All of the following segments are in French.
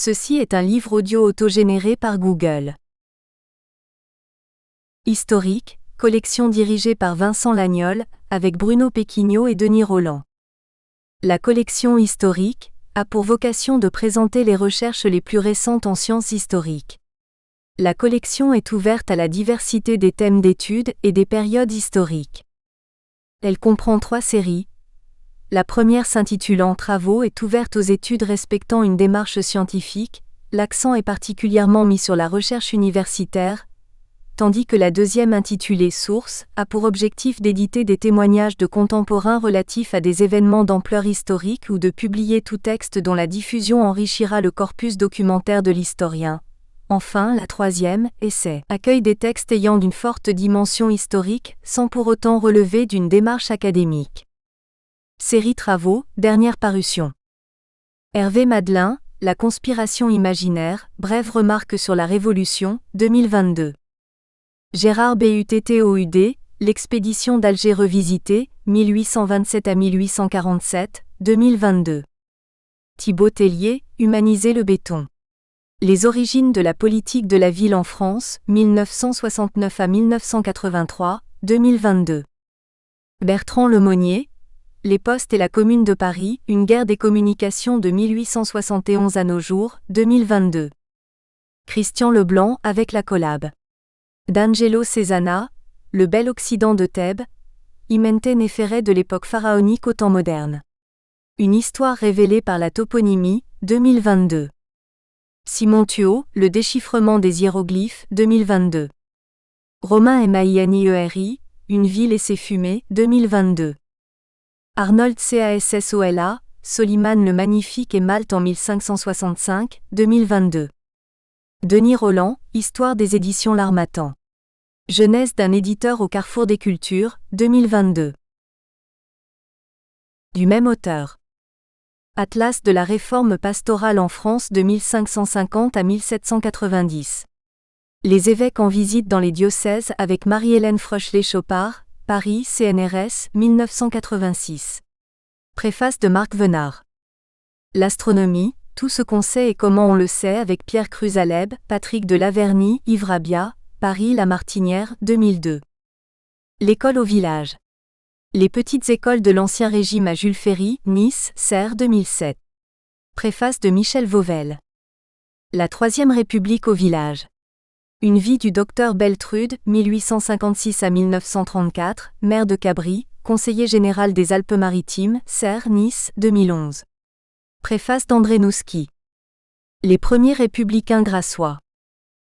Ceci est un livre audio autogénéré par Google. Historique, collection dirigée par Vincent Lagnol, avec Bruno Péquignot et Denis Rolland. La collection historique a pour vocation de présenter les recherches les plus récentes en sciences historiques. La collection est ouverte à la diversité des thèmes d'études et des périodes historiques. Elle comprend 3 séries. La première s'intitulant Travaux est ouverte aux études respectant une démarche scientifique, l'accent est particulièrement mis sur la recherche universitaire, tandis que la deuxième intitulée Sources a pour objectif d'éditer des témoignages de contemporains relatifs à des événements d'ampleur historique ou de publier tout texte dont la diffusion enrichira le corpus documentaire de l'historien. Enfin, la troisième, Essais, accueille des textes ayant une forte dimension historique, sans pour autant relever d'une démarche académique. Série Travaux, dernière parution. Hervé Madelin, La conspiration imaginaire, brève remarque sur la Révolution, 2022. Gérard Buttoud, L'expédition d'Alger revisitée, 1827 à 1847, 2022. Thibaut Tellier, Humaniser le béton. Les origines de la politique de la ville en France, 1969 à 1983, 2022. Bertrand Lemonnier, Les Postes et la Commune de Paris, une guerre des communications de 1871 à nos jours, 2022. Christian Leblanc avec la collab. D'Angelo Cesana, Le bel Occident de Thèbes, Imente Néferet de l'époque pharaonique au temps moderne. Une histoire révélée par la toponymie, 2022. Simon Thuot, Le déchiffrement des hiéroglyphes, 2022. Romain Mainieri, Une ville et ses fumées, 2022. Arnold Cassola, Soliman le Magnifique et Malte en 1565, 2022. Denis Rolland, Histoire des éditions L'Harmattan. Jeunesse d'un éditeur au carrefour des cultures, 2022. Du même auteur. Atlas de la réforme pastorale en France de 1550 à 1790. Les évêques en visite dans les diocèses avec Marie-Hélène Frochelet-Chopard, Paris, CNRS, 1986. Préface de Marc Venard. L'astronomie, tout ce qu'on sait et comment on le sait avec Pierre Cruzaleb, Patrick de Laverny, Yves Rabia, Paris La Martinière, 2002. L'école au village. Les petites écoles de l'Ancien Régime à Jules Ferry, Nice, Serres, 2007. Préface de Michel Vauvel. La Troisième République au village. Une vie du docteur Beltrude, 1856 à 1934, maire de Cabris, conseiller général des Alpes-Maritimes, Serres, Nice, 2011. Préface d'André Nouski. Les premiers républicains grassois.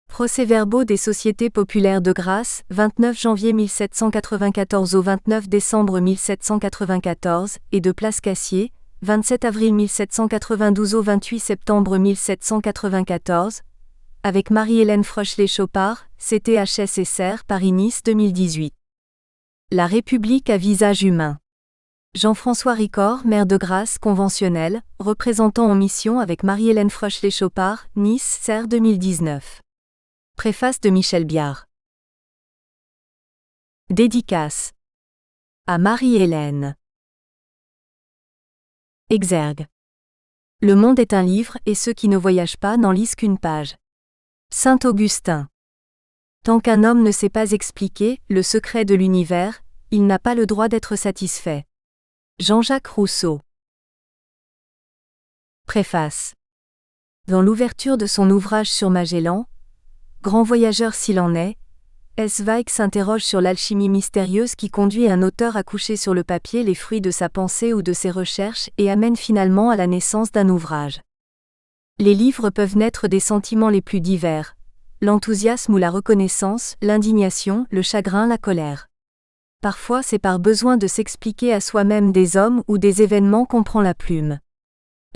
Procès-verbaux des sociétés populaires de Grasse, 29 janvier 1794 au 29 décembre 1794, et de Place Cassier, 27 avril 1792 au 28 septembre 1794, avec Marie-Hélène Frochelet-Chopard, CTHS et Serres, Paris-Nice 2018. La République à visage humain. Jean-François Ricord, maire de Grasse, conventionnel, représentant en mission avec Marie-Hélène Frochelet-Chopard, Nice, Serres 2019. Préface de Michel Biard. Dédicace. À Marie-Hélène. Exergue. Le monde est un livre et ceux qui ne voyagent pas n'en lisent qu'une page. Saint Augustin. Tant qu'un homme ne sait pas expliquer le secret de l'univers, il n'a pas le droit d'être satisfait. Jean-Jacques Rousseau. Préface. Dans l'ouverture de son ouvrage sur Magellan, grand voyageur s'il en est, Zweig s'interroge sur l'alchimie mystérieuse qui conduit un auteur à coucher sur le papier les fruits de sa pensée ou de ses recherches et amène finalement à la naissance d'un ouvrage. Les livres peuvent naître des sentiments les plus divers, l'enthousiasme ou la reconnaissance, l'indignation, le chagrin, la colère. Parfois c'est par besoin de s'expliquer à soi-même des hommes ou des événements qu'on prend la plume.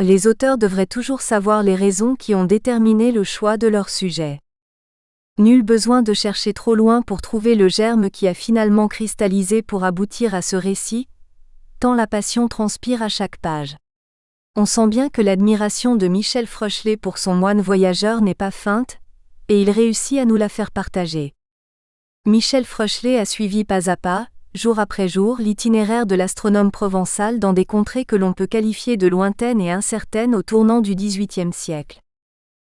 Les auteurs devraient toujours savoir les raisons qui ont déterminé le choix de leur sujet. Nul besoin de chercher trop loin pour trouver le germe qui a finalement cristallisé pour aboutir à ce récit, tant la passion transpire à chaque page. On sent bien que l'admiration de Michel Frochelet pour son moine voyageur n'est pas feinte, et il réussit à nous la faire partager. Michel Frochelet a suivi pas à pas, jour après jour, l'itinéraire de l'astronome provençal dans des contrées que l'on peut qualifier de lointaines et incertaines au tournant du XVIIIe siècle.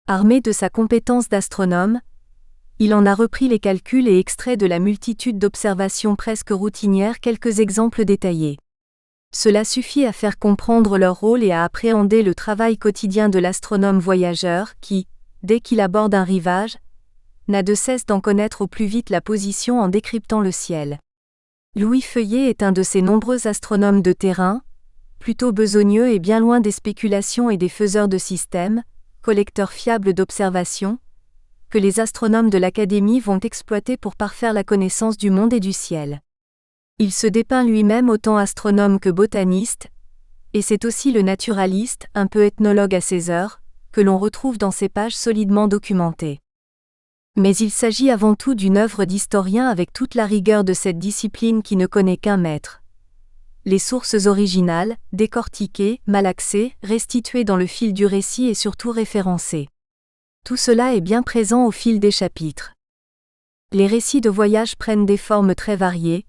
Armé de sa compétence d'astronome, il en a repris les calculs et extrait de la multitude d'observations presque routinières quelques exemples détaillés. Cela suffit à faire comprendre leur rôle et à appréhender le travail quotidien de l'astronome voyageur qui, dès qu'il aborde un rivage, n'a de cesse d'en connaître au plus vite la position en décryptant le ciel. Louis Feuillet est un de ces nombreux astronomes de terrain, plutôt besogneux et bien loin des spéculations et des faiseurs de systèmes, collecteurs fiables d'observations, que les astronomes de l'Académie vont exploiter pour parfaire la connaissance du monde et du ciel. Il se dépeint lui-même autant astronome que botaniste, et c'est aussi le naturaliste, un peu ethnologue à ses heures, que l'on retrouve dans ces pages solidement documentées. Mais il s'agit avant tout d'une œuvre d'historien avec toute la rigueur de cette discipline qui ne connaît qu'un maître. Les sources originales, décortiquées, malaxées, restituées dans le fil du récit et surtout référencées. Tout cela est bien présent au fil des chapitres. Les récits de voyage prennent des formes très variées,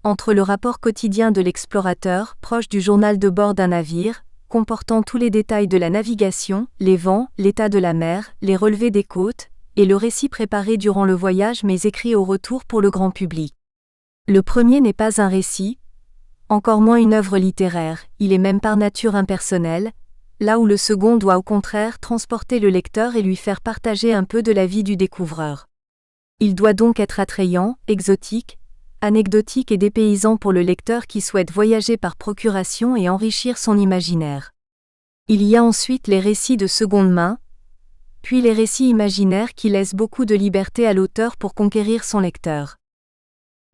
entre le rapport quotidien de l'explorateur, proche du journal de bord d'un navire, comportant tous les détails de la navigation, les vents, l'état de la mer, les relevés des côtes, et le récit préparé durant le voyage mais écrit au retour pour le grand public. Le premier n'est pas un récit, encore moins une œuvre littéraire, il est même par nature impersonnel, là où le second doit au contraire transporter le lecteur et lui faire partager un peu de la vie du découvreur. Il doit donc être attrayant, exotique, anecdotique et dépaysant pour le lecteur qui souhaite voyager par procuration et enrichir son imaginaire. Il y a ensuite les récits de seconde main, puis les récits imaginaires qui laissent beaucoup de liberté à l'auteur pour conquérir son lecteur.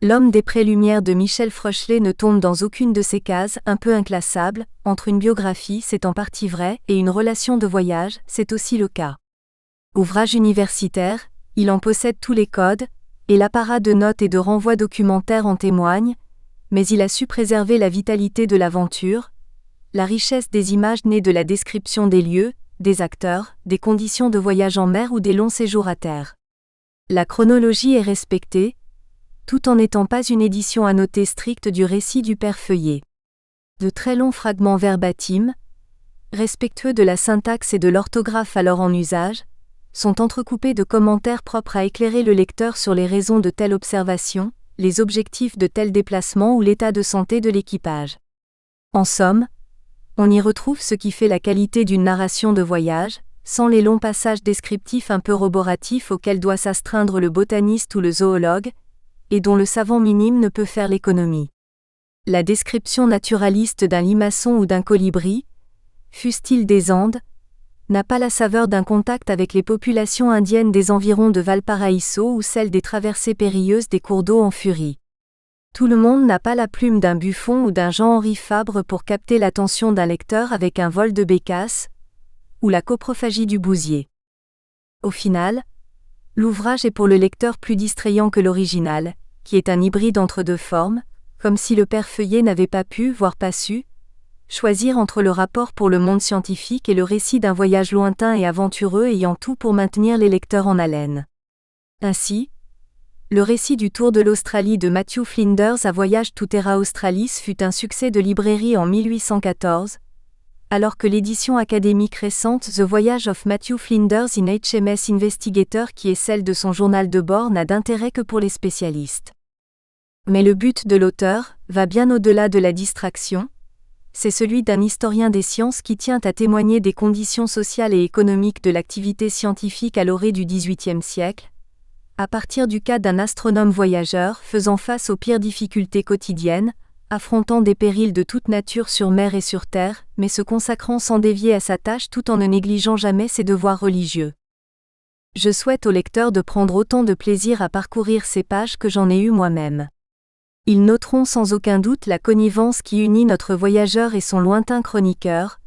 L'homme des Prélumières de Michel Froeschlet ne tombe dans aucune de ces cases, un peu inclassables, entre une biographie, c'est en partie vrai, et une relation de voyage, c'est aussi le cas. Ouvrage universitaire, il en possède tous les codes, et l'apparat de notes et de renvois documentaires en témoigne, mais il a su préserver la vitalité de l'aventure, la richesse des images nées de la description des lieux, des acteurs, des conditions de voyage en mer ou des longs séjours à terre. La chronologie est respectée, tout en n'étant pas une édition annotée stricte du récit du père Feuillet. De très longs fragments verbatims, respectueux de la syntaxe et de l'orthographe alors en usage, sont entrecoupés de commentaires propres à éclairer le lecteur sur les raisons de telle observation, les objectifs de tel déplacement ou l'état de santé de l'équipage. En somme, on y retrouve ce qui fait la qualité d'une narration de voyage, sans les longs passages descriptifs un peu roboratifs auxquels doit s'astreindre le botaniste ou le zoologue, et dont le savant minime ne peut faire l'économie. La description naturaliste d'un limaçon ou d'un colibri, fût-il des Andes, n'a pas la saveur d'un contact avec les populations indiennes des environs de Valparaiso ou celle des traversées périlleuses des cours d'eau en furie. Tout le monde n'a pas la plume d'un Buffon ou d'un Jean-Henri Fabre pour capter l'attention d'un lecteur avec un vol de bécasse, ou la coprophagie du bousier. Au final, l'ouvrage est pour le lecteur plus distrayant que l'original, qui est un hybride entre deux formes, comme si le père Feuillet n'avait pas pu, voire pas su, choisir entre le rapport pour le monde scientifique et le récit d'un voyage lointain et aventureux ayant tout pour maintenir les lecteurs en haleine. Ainsi, le récit du Tour de l'Australie de Matthew Flinders à Voyage to Terra Australis fut un succès de librairie en 1814, alors que l'édition académique récente The Voyage of Matthew Flinders in HMS Investigator qui est celle de son journal de bord n'a d'intérêt que pour les spécialistes. Mais le but de l'auteur va bien au-delà de la distraction, c'est celui d'un historien des sciences qui tient à témoigner des conditions sociales et économiques de l'activité scientifique à l'orée du XVIIIe siècle, à partir du cas d'un astronome voyageur faisant face aux pires difficultés quotidiennes, affrontant des périls de toute nature sur mer et sur terre, mais se consacrant sans dévier à sa tâche tout en ne négligeant jamais ses devoirs religieux. Je souhaite au lecteur de prendre autant de plaisir à parcourir ces pages que j'en ai eu moi-même. Ils noteront sans aucun doute la connivence qui unit notre voyageur et son lointain chroniqueur,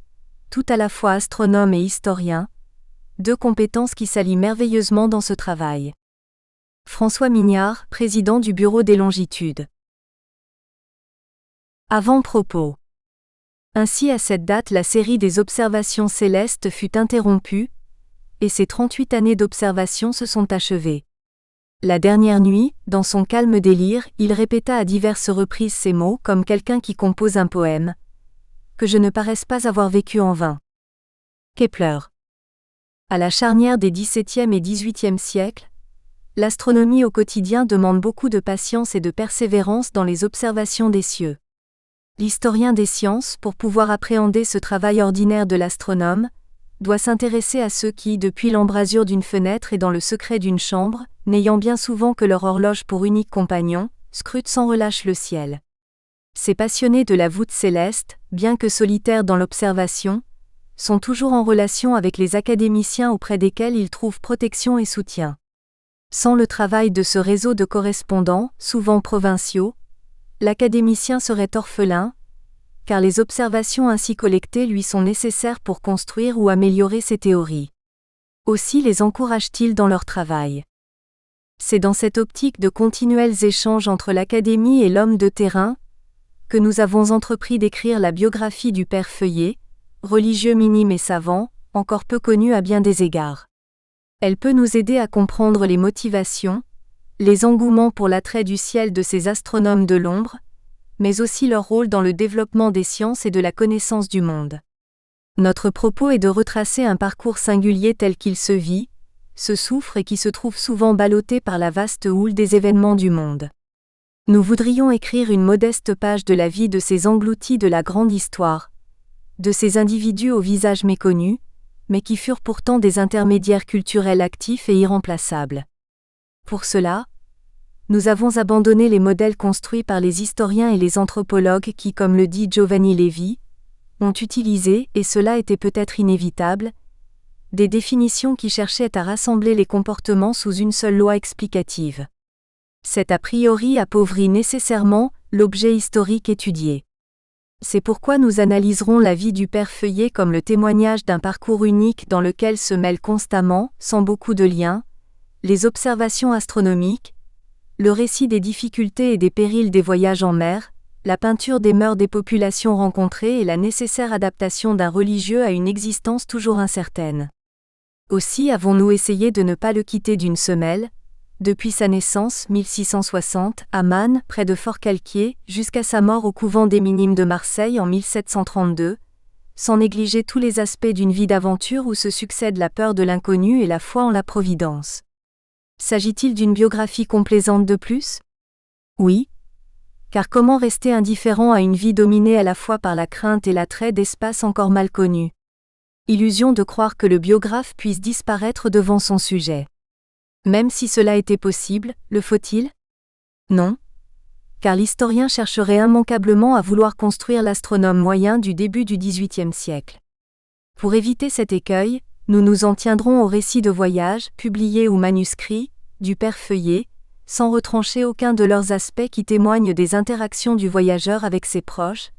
tout à la fois astronome et historien, deux compétences qui s'allient merveilleusement dans ce travail. François Mignard, président du Bureau des Longitudes. Avant-propos. Ainsi à cette date la série des observations célestes fut interrompue, et ces 38 années d'observation se sont achevées. La dernière nuit, dans son calme délire, il répéta à diverses reprises ces mots comme quelqu'un qui compose un poème. Que je ne paraisse pas avoir vécu en vain. Kepler. À la charnière des XVIIe et XVIIIe siècles, l'astronomie au quotidien demande beaucoup de patience et de persévérance dans les observations des cieux. L'historien des sciences, pour pouvoir appréhender ce travail ordinaire de l'astronome, doit s'intéresser à ceux qui, depuis l'embrasure d'une fenêtre et dans le secret d'une chambre, n'ayant bien souvent que leur horloge pour unique compagnon, scrutent sans relâche le ciel. Ces passionnés de la voûte céleste, bien que solitaires dans l'observation, sont toujours en relation avec les académiciens auprès desquels ils trouvent protection et soutien. Sans le travail de ce réseau de correspondants, souvent provinciaux, l'académicien serait orphelin, car les observations ainsi collectées lui sont nécessaires pour construire ou améliorer ses théories. Aussi les encourage-t-il dans leur travail. C'est dans cette optique de continuels échanges entre l'académie et l'homme de terrain que nous avons entrepris d'écrire la biographie du père Feuillet, religieux minime et savant, encore peu connu à bien des égards. Elle peut nous aider à comprendre les motivations, les engouements pour l'attrait du ciel de ces astronomes de l'ombre, mais aussi leur rôle dans le développement des sciences et de la connaissance du monde. Notre propos est de retracer un parcours singulier tel qu'il se vit, se souffre et qui se trouve souvent ballotté par la vaste houle des événements du monde. Nous voudrions écrire une modeste page de la vie de ces engloutis de la grande histoire, de ces individus au visage méconnu, mais qui furent pourtant des intermédiaires culturels actifs et irremplaçables. Pour cela, nous avons abandonné les modèles construits par les historiens et les anthropologues qui, comme le dit Giovanni Levi, ont utilisé, et cela était peut-être inévitable, des définitions qui cherchaient à rassembler les comportements sous une seule loi explicative. C'est a priori appauvrit nécessairement l'objet historique étudié. C'est pourquoi nous analyserons la vie du père Feuillet comme le témoignage d'un parcours unique dans lequel se mêlent constamment, sans beaucoup de liens, les observations astronomiques, le récit des difficultés et des périls des voyages en mer, la peinture des mœurs des populations rencontrées et la nécessaire adaptation d'un religieux à une existence toujours incertaine. Aussi avons-nous essayé de ne pas le quitter d'une semelle, depuis sa naissance, 1660, à Man, près de Fort-Calquier, jusqu'à sa mort au couvent des Minimes de Marseille en 1732, sans négliger tous les aspects d'une vie d'aventure où se succèdent la peur de l'inconnu et la foi en la providence. S'agit-il d'une biographie complaisante de plus ? Oui. Car comment rester indifférent à une vie dominée à la fois par la crainte et l'attrait d'espaces encore mal connus ? Illusion de croire que le biographe puisse disparaître devant son sujet. Même si cela était possible, le faut-il ? Non. Car l'historien chercherait immanquablement à vouloir construire l'astronome moyen du début du XVIIIe siècle. Pour éviter cet écueil, nous nous en tiendrons au récit de voyage, publié ou manuscrit, du père Feuillet, sans retrancher aucun de leurs aspects qui témoignent des interactions du voyageur avec ses proches,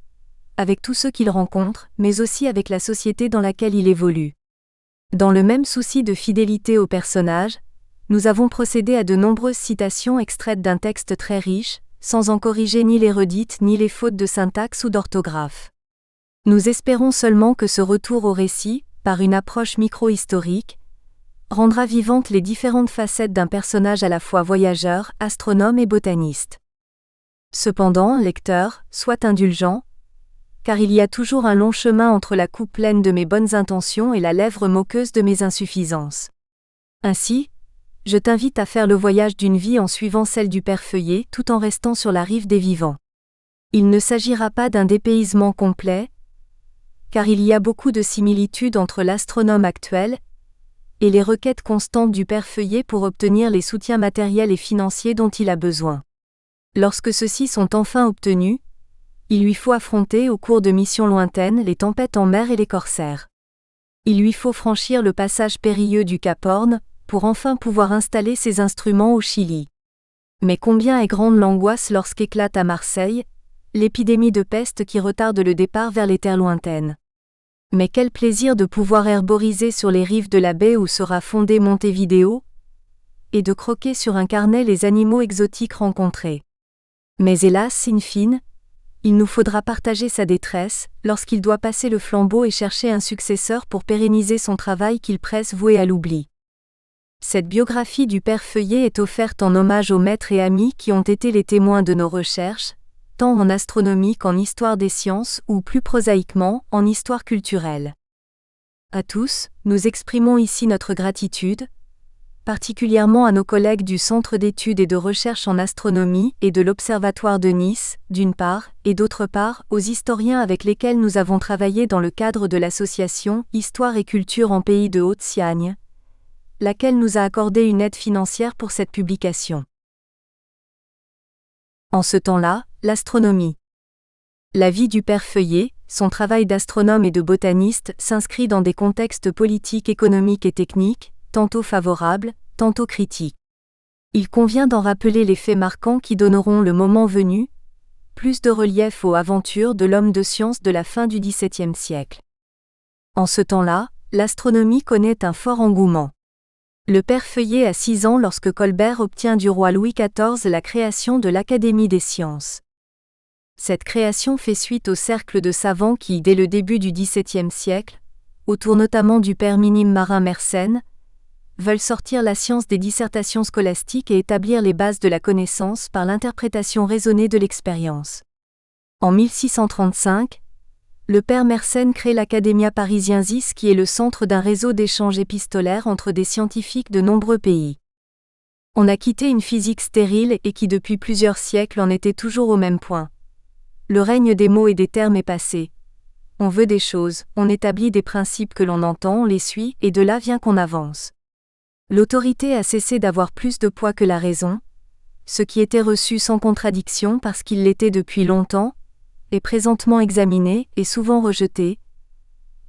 avec tous ceux qu'il rencontre, mais aussi avec la société dans laquelle il évolue. Dans le même souci de fidélité au personnage, nous avons procédé à de nombreuses citations extraites d'un texte très riche, sans en corriger ni les redites ni les fautes de syntaxe ou d'orthographe. Nous espérons seulement que ce retour au récit, par une approche micro-historique, rendra vivantes les différentes facettes d'un personnage à la fois voyageur, astronome et botaniste. Cependant, lecteur, sois indulgent, car il y a toujours un long chemin entre la coupe pleine de mes bonnes intentions et la lèvre moqueuse de mes insuffisances. Ainsi, je t'invite à faire le voyage d'une vie en suivant celle du père Feuillet tout en restant sur la rive des vivants. Il ne s'agira pas d'un dépaysement complet, car il y a beaucoup de similitudes entre l'astronome actuel et les requêtes constantes du père Feuillet pour obtenir les soutiens matériels et financiers dont il a besoin. Lorsque ceux-ci sont enfin obtenus, il lui faut affronter au cours de missions lointaines les tempêtes en mer et les corsaires. Il lui faut franchir le passage périlleux du Cap Horn, pour enfin pouvoir installer ses instruments au Chili. Mais combien est grande l'angoisse lorsqu'éclate à Marseille l'épidémie de peste qui retarde le départ vers les terres lointaines. Mais quel plaisir de pouvoir herboriser sur les rives de la baie où sera fondé Montevideo, et de croquer sur un carnet les animaux exotiques rencontrés. Mais hélas, in fine, il nous faudra partager sa détresse, lorsqu'il doit passer le flambeau et chercher un successeur pour pérenniser son travail qu'il presse voué à l'oubli. Cette biographie du père Feuillet est offerte en hommage aux maîtres et amis qui ont été les témoins de nos recherches, tant en astronomie qu'en histoire des sciences ou plus prosaïquement, en histoire culturelle. à tous, nous exprimons ici notre gratitude, particulièrement à nos collègues du Centre d'études et de recherche en astronomie et de l'Observatoire de Nice, d'une part, et d'autre part, aux historiens avec lesquels nous avons travaillé dans le cadre de l'association Histoire et Culture en Pays de Haute-Siagne, laquelle nous a accordé une aide financière pour cette publication. En ce temps-là, l'astronomie. La vie du père Feuillet, son travail d'astronome et de botaniste s'inscrit dans des contextes politiques, économiques et techniques, tantôt favorables, tantôt critiques. Il convient d'en rappeler les faits marquants qui donneront le moment venu plus de relief aux aventures de l'homme de science de la fin du XVIIe siècle. En ce temps-là, l'astronomie connaît un fort engouement. Le père Feuillet a 6 ans lorsque Colbert obtient du roi Louis XIV la création de l'Académie des sciences. Cette création fait suite au cercle de savants qui, dès le début du XVIIe siècle, autour notamment du père minime Marin Mersenne, veulent sortir la science des dissertations scolastiques et établir les bases de la connaissance par l'interprétation raisonnée de l'expérience. En 1635, le père Mersenne crée l'Academia Parisiensis qui est le centre d'un réseau d'échanges épistolaires entre des scientifiques de nombreux pays. On a quitté une physique stérile et qui depuis plusieurs siècles en était toujours au même point. Le règne des mots et des termes est passé. On veut des choses, on établit des principes que l'on entend, on les suit, et de là vient qu'on avance. L'autorité a cessé d'avoir plus de poids que la raison, ce qui était reçu sans contradiction parce qu'il l'était depuis longtemps, est présentement examiné et souvent rejeté,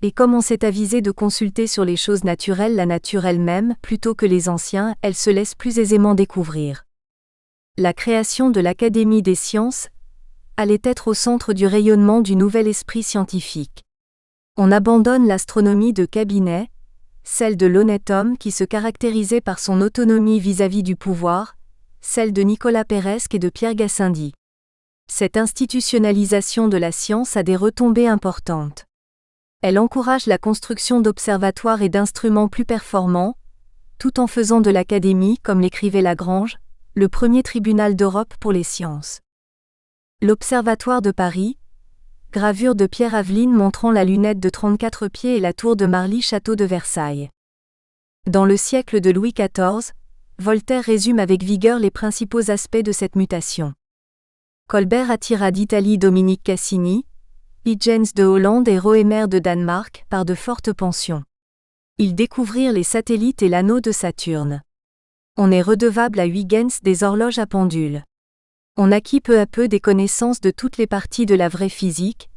et comme on s'est avisé de consulter sur les choses naturelles la nature elle-même plutôt que les anciens, elle se laisse plus aisément découvrir. La création de l'Académie des sciences allait être au centre du rayonnement du nouvel esprit scientifique. On abandonne l'astronomie de cabinet, celle de l'honnête homme qui se caractérisait par son autonomie vis-à-vis du pouvoir, celle de Nicolas Péresque et de Pierre Gassendi. Cette institutionnalisation de la science a des retombées importantes. Elle encourage la construction d'observatoires et d'instruments plus performants, tout en faisant de l'Académie, comme l'écrivait Lagrange, le premier tribunal d'Europe pour les sciences. L'Observatoire de Paris, gravure de Pierre Aveline montrant la lunette de 34 pieds et la tour de Marly château de Versailles. Dans le siècle de Louis XIV, Voltaire résume avec vigueur les principaux aspects de cette mutation. Colbert attira d'Italie Dominique Cassini, Huygens de Hollande et Roemer de Danemark par de fortes pensions. Ils découvrirent les satellites et l'anneau de Saturne. On est redevable à Huygens des horloges à pendule. On acquit peu à peu des connaissances de toutes les parties de la vraie physique,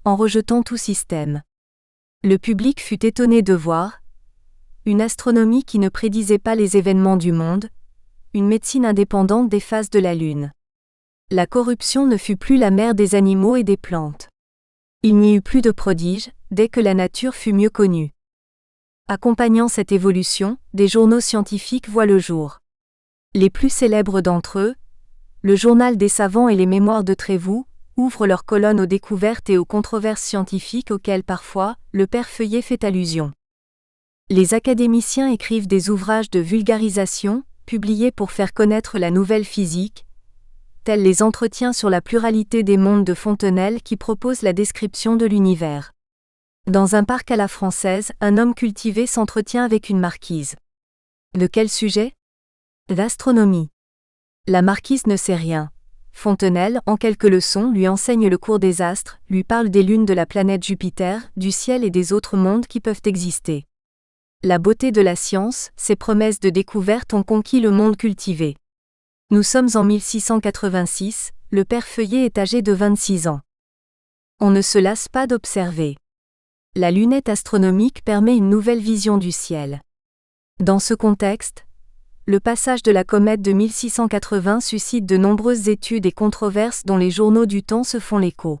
en rejetant tout système. Le public fut étonné de voir une astronomie qui ne prédisait pas les événements du monde, une médecine indépendante des phases de la Lune. La corruption ne fut plus la mère des animaux et des plantes. Il n'y eut plus de prodiges, dès que la nature fut mieux connue. Accompagnant cette évolution, des journaux scientifiques voient le jour. Les plus célèbres d'entre eux, le Journal des savants et les Mémoires de Trévoux, ouvrent leurs colonnes aux découvertes et aux controverses scientifiques auxquelles parfois, le père Feuillet fait allusion. Les académiciens écrivent des ouvrages de vulgarisation, publiés pour faire connaître la nouvelle physique, tels les entretiens sur la pluralité des mondes de Fontenelle qui proposent la description de l'univers. Dans un parc à la française, un homme cultivé s'entretient avec une marquise. De quel sujet ? D'astronomie. La marquise ne sait rien. Fontenelle, en quelques leçons, lui enseigne le cours des astres, lui parle des lunes de la planète Jupiter, du ciel et des autres mondes qui peuvent exister. La beauté de la science, ses promesses de découverte ont conquis le monde cultivé. Nous sommes en 1686, le père Feuillet est âgé de 26 ans. On ne se lasse pas d'observer. La lunette astronomique permet une nouvelle vision du ciel. Dans ce contexte, le passage de la comète de 1680 suscite de nombreuses études et controverses dont les journaux du temps se font l'écho.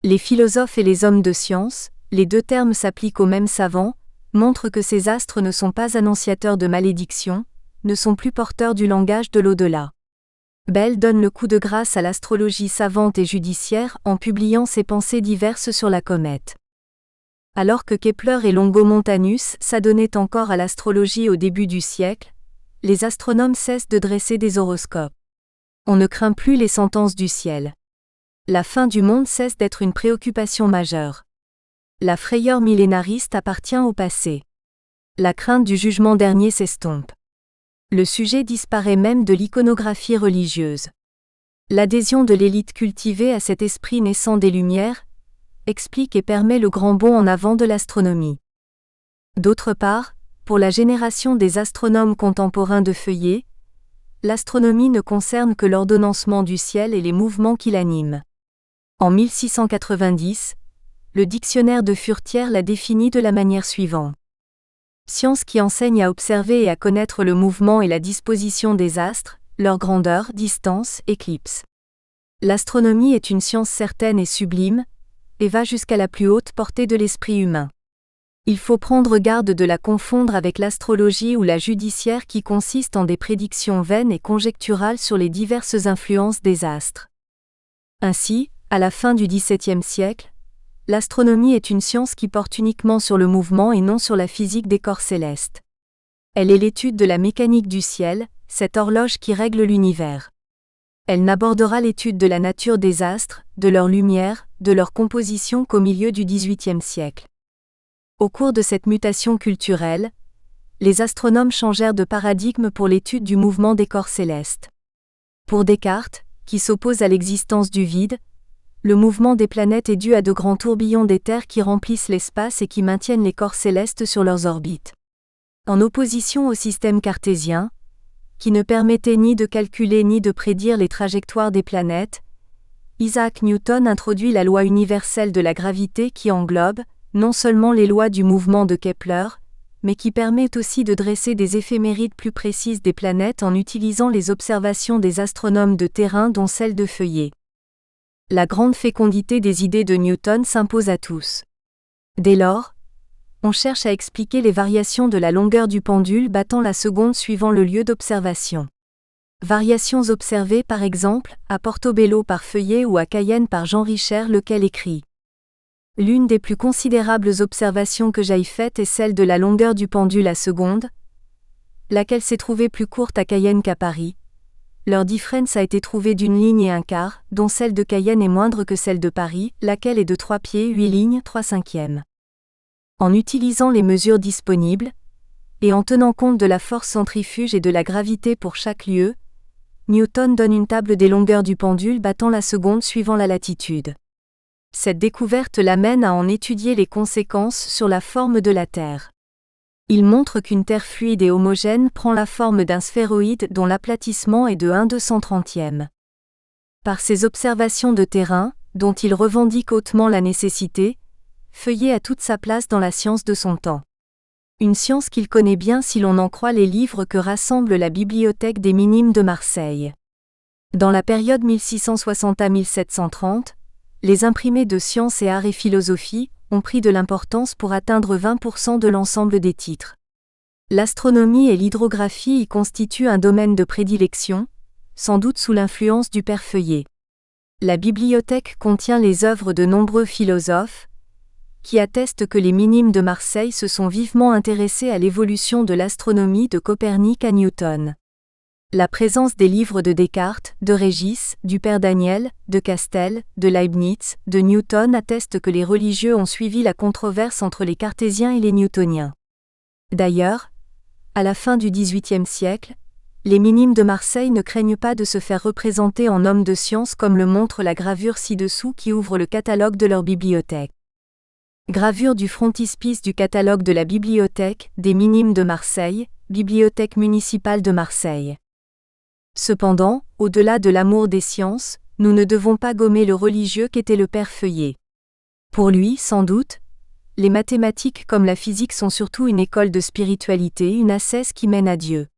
Les philosophes et les hommes de science, les deux termes s'appliquent aux mêmes savants, montrent que ces astres ne sont pas annonciateurs de malédiction, ne sont plus porteurs du langage de l'au-delà. Bell donne le coup de grâce à l'astrologie savante et judiciaire en publiant ses pensées diverses sur la comète. Alors que Kepler et Longomontanus s'adonnaient encore à l'astrologie au début du siècle, les astronomes cessent de dresser des horoscopes. On ne craint plus les sentences du ciel. La fin du monde cesse d'être une préoccupation majeure. La frayeur millénariste appartient au passé. La crainte du jugement dernier s'estompe. Le sujet disparaît même de l'iconographie religieuse. L'adhésion de l'élite cultivée à cet esprit naissant des Lumières explique et permet le grand bond en avant de l'astronomie. D'autre part, pour la génération des astronomes contemporains de Feuillet, l'astronomie ne concerne que l'ordonnancement du ciel et les mouvements qui l'animent. En 1690, le dictionnaire de Furetière l'a défini de la manière suivante. Science qui enseigne à observer et à connaître le mouvement et la disposition des astres, leur grandeur, distance, éclipse. L'astronomie est une science certaine et sublime, et va jusqu'à la plus haute portée de l'esprit humain. Il faut prendre garde de la confondre avec l'astrologie ou la judiciaire qui consiste en des prédictions vaines et conjecturales sur les diverses influences des astres. Ainsi, à la fin du XVIIe siècle, l'astronomie est une science qui porte uniquement sur le mouvement et non sur la physique des corps célestes. Elle est l'étude de la mécanique du ciel, cette horloge qui règle l'univers. Elle n'abordera l'étude de la nature des astres, de leur lumière, de leur composition qu'au milieu du XVIIIe siècle. Au cours de cette mutation culturelle, les astronomes changèrent de paradigme pour l'étude du mouvement des corps célestes. Pour Descartes, qui s'oppose à l'existence du vide, le mouvement des planètes est dû à de grands tourbillons d'éther qui remplissent l'espace et qui maintiennent les corps célestes sur leurs orbites. En opposition au système cartésien, qui ne permettait ni de calculer ni de prédire les trajectoires des planètes, Isaac Newton introduit la loi universelle de la gravité qui englobe, non seulement les lois du mouvement de Kepler, mais qui permet aussi de dresser des éphémérides plus précises des planètes en utilisant les observations des astronomes de terrain dont celle de Feuillet. La grande fécondité des idées de Newton s'impose à tous. Dès lors, on cherche à expliquer les variations de la longueur du pendule battant la seconde suivant le lieu d'observation. Variations observées par exemple à Portobello par Feuillet ou à Cayenne par Jean Richer lequel écrit « L'une des plus considérables observations que j'aille faites est celle de la longueur du pendule à seconde, laquelle s'est trouvée plus courte à Cayenne qu'à Paris. Leur différence a été trouvée d'une ligne et un quart, dont celle de Cayenne est moindre que celle de Paris, laquelle est de 3 pieds 8 lignes 3/5. En utilisant les mesures disponibles, et en tenant compte de la force centrifuge et de la gravité pour chaque lieu, Newton donne une table des longueurs du pendule battant la seconde suivant la latitude. Cette découverte l'amène à en étudier les conséquences sur la forme de la Terre. Il montre qu'une Terre fluide et homogène prend la forme d'un sphéroïde dont l'aplatissement est de 1/230. Par ses observations de terrain, dont il revendique hautement la nécessité, Feuillet a toute sa place dans la science de son temps. Une science qu'il connaît bien si l'on en croit les livres que rassemble la bibliothèque des Minimes de Marseille. Dans la période 1660 à 1730, les imprimés de sciences et arts et philosophie ont pris de l'importance pour atteindre 20% de l'ensemble des titres. L'astronomie et l'hydrographie y constituent un domaine de prédilection, sans doute sous l'influence du père Feuillet. La bibliothèque contient les œuvres de nombreux philosophes, qui attestent que les Minimes de Marseille se sont vivement intéressés à l'évolution de l'astronomie de Copernic à Newton. La présence des livres de Descartes, de Régis, du père Daniel, de Castel, de Leibniz, de Newton atteste que les religieux ont suivi la controverse entre les cartésiens et les newtoniens. D'ailleurs, à la fin du XVIIIe siècle, les Minimes de Marseille ne craignent pas de se faire représenter en hommes de science comme le montre la gravure ci-dessous qui ouvre le catalogue de leur bibliothèque. Gravure du frontispice du catalogue de la bibliothèque des Minimes de Marseille, Bibliothèque municipale de Marseille. Cependant, au-delà de l'amour des sciences, nous ne devons pas gommer le religieux qu'était le père Feuillet. Pour lui, sans doute, les mathématiques comme la physique sont surtout une école de spiritualité, une ascèse qui mène à Dieu.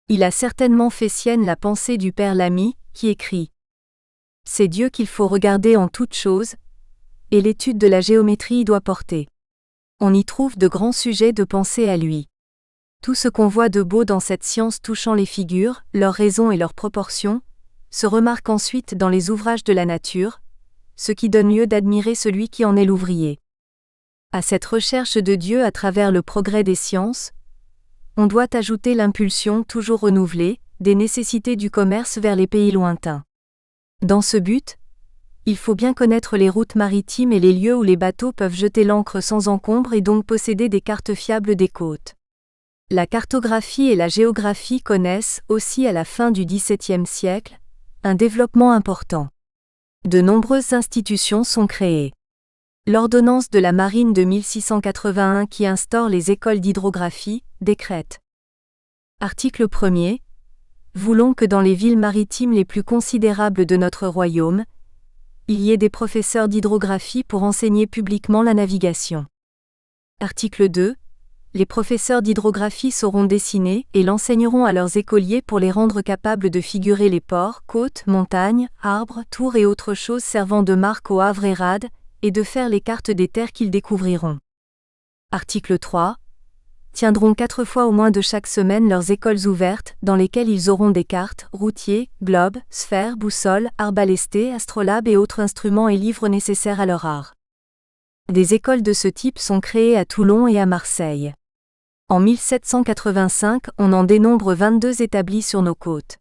Il a certainement fait sienne la pensée du père Lamy, qui écrit « C'est Dieu qu'il faut regarder en toutes choses, et l'étude de la géométrie y doit porter. On y trouve de grands sujets de pensée à lui. Tout ce qu'on voit de beau dans cette science touchant les figures, leurs raisons et leurs proportions, se remarque ensuite dans les ouvrages de la nature, ce qui donne lieu d'admirer celui qui en est l'ouvrier. À cette recherche de Dieu à travers le progrès des sciences, on doit ajouter l'impulsion toujours renouvelée, des nécessités du commerce vers les pays lointains. Dans ce but, Il faut bien connaître les routes maritimes et les lieux où les bateaux peuvent jeter l'ancre sans encombre et donc posséder des cartes fiables des côtes. La cartographie et la géographie connaissent, aussi à la fin du XVIIe siècle, un développement important. De nombreuses institutions sont créées. L'ordonnance de la marine de 1681 qui instaure les écoles d'hydrographie, décrète. Article 1er. Voulons que dans les villes maritimes les plus considérables de notre royaume, il y ait des professeurs d'hydrographie pour enseigner publiquement la navigation. Article 2. Les professeurs d'hydrographie sauront dessiner et l'enseigneront à leurs écoliers pour les rendre capables de figurer les ports, côtes, montagnes, arbres, tours et autres choses servant de marque aux havres et rades, et de faire les cartes des terres qu'ils découvriront. Article 3. Tiendront 4 fois au moins de chaque semaine leurs écoles ouvertes, dans lesquelles ils auront des cartes, routiers, globes, sphères, boussoles, arbalestés, astrolabes et autres instruments et livres nécessaires à leur art. Des écoles de ce type sont créées à Toulon et à Marseille. En 1785, on en dénombre 22 établies sur nos côtes.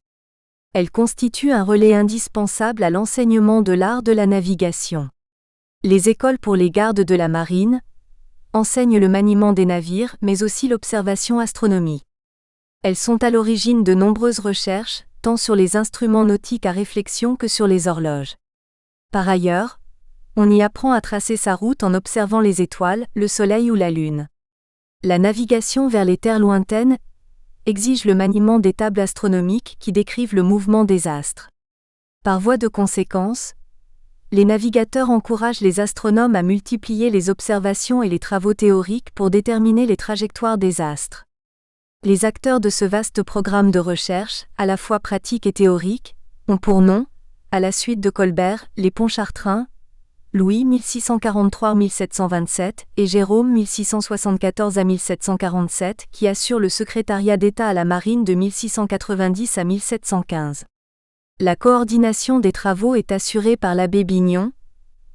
Elles constituent un relais indispensable à l'enseignement de l'art de la navigation. Les écoles pour les gardes de la marine enseignent le maniement des navires mais aussi l'observation astronomique. Elles sont à l'origine de nombreuses recherches, tant sur les instruments nautiques à réflexion que sur les horloges. Par ailleurs, on y apprend à tracer sa route en observant les étoiles, le soleil ou la lune. La navigation vers les terres lointaines exige le maniement des tables astronomiques qui décrivent le mouvement des astres. Par voie de conséquence, les navigateurs encouragent les astronomes à multiplier les observations et les travaux théoriques pour déterminer les trajectoires des astres. Les acteurs de ce vaste programme de recherche, à la fois pratique et théorique, ont pour nom, à la suite de Colbert, les Pontchartrain, Louis 1643-1727 et Jérôme 1674 à 1747 qui assurent le secrétariat d'État à la marine de 1690 à 1715. La coordination des travaux est assurée par l'abbé Bignon,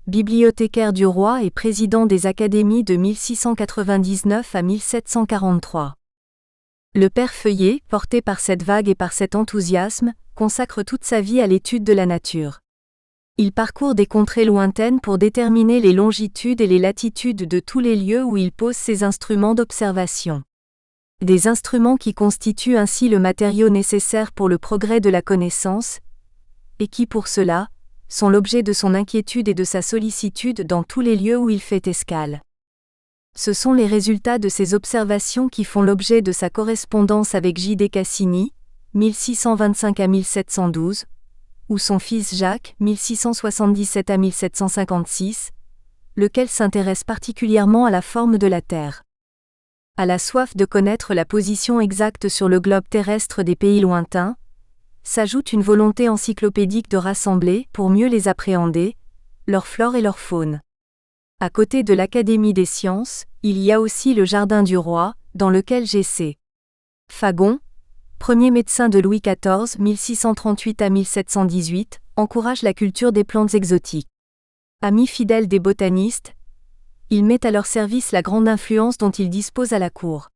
bibliothécaire du roi et président des académies de 1699 à 1743. Le père Feuillet, porté par cette vague et par cet enthousiasme, consacre toute sa vie à l'étude de la nature. Il parcourt des contrées lointaines pour déterminer les longitudes et les latitudes de tous les lieux où il pose ses instruments d'observation. Des instruments qui constituent ainsi le matériau nécessaire pour le progrès de la connaissance, et qui pour cela, sont l'objet de son inquiétude et de sa sollicitude dans tous les lieux où il fait escale. Ce sont les résultats de ces observations qui font l'objet de sa correspondance avec J.D. Cassini, 1625 à 1712, ou son fils Jacques, 1677 à 1756, lequel s'intéresse particulièrement à la forme de la Terre. À la soif de connaître la position exacte sur le globe terrestre des pays lointains, s'ajoute une volonté encyclopédique de rassembler, pour mieux les appréhender, leur flore et leur faune. À côté de l'Académie des sciences, il y a aussi le Jardin du Roi, dans lequel G.C. Fagon, premier médecin de Louis XIV 1638 à 1718, encourage la culture des plantes exotiques. Ami fidèle des botanistes, il met à leur service la grande influence dont il dispose à la cour.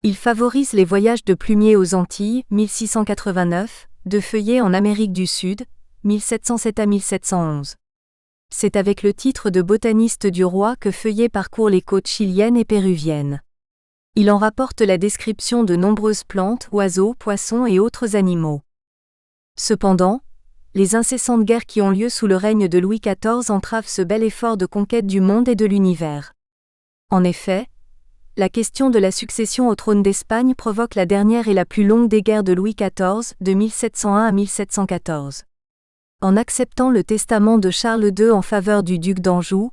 Il favorise les voyages de Plumier aux Antilles, 1689, de Feuillet en Amérique du Sud, 1707 à 1711. C'est avec le titre de botaniste du roi que Feuillet parcourt les côtes chiliennes et péruviennes. Il en rapporte la description de nombreuses plantes, oiseaux, poissons et autres animaux. Cependant, les incessantes guerres qui ont lieu sous le règne de Louis XIV entravent ce bel effort de conquête du monde et de l'univers. En effet, la question de la succession au trône d'Espagne provoque la dernière et la plus longue des guerres de Louis XIV, de 1701 à 1714. En acceptant le testament de Charles II en faveur du duc d'Anjou,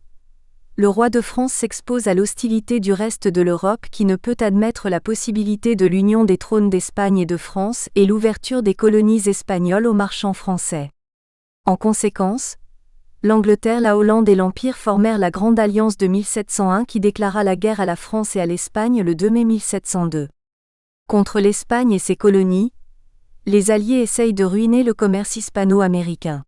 le roi de France s'expose à l'hostilité du reste de l'Europe qui ne peut admettre la possibilité de l'union des trônes d'Espagne et de France et l'ouverture des colonies espagnoles aux marchands français. En conséquence, l'Angleterre, la Hollande et l'Empire formèrent la Grande Alliance de 1701 qui déclara la guerre à la France et à l'Espagne le 2 mai 1702. Contre l'Espagne et ses colonies, les Alliés essayent de ruiner le commerce hispano-américain.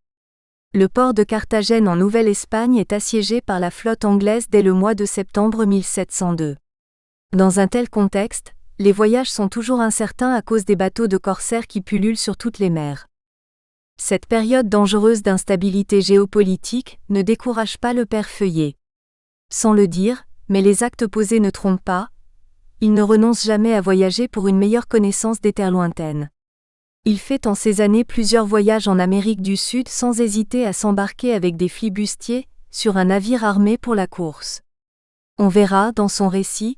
Le port de Carthagène en Nouvelle-Espagne est assiégé par la flotte anglaise dès le mois de septembre 1702. Dans un tel contexte, les voyages sont toujours incertains à cause des bateaux de corsaires qui pullulent sur toutes les mers. Cette période dangereuse d'instabilité géopolitique ne décourage pas le père Feuillet. Sans le dire, mais les actes posés ne trompent pas, il ne renonce jamais à voyager pour une meilleure connaissance des terres lointaines. Il fait en ces années plusieurs voyages en Amérique du Sud sans hésiter à s'embarquer avec des flibustiers, sur un navire armé pour la course. On verra, dans son récit,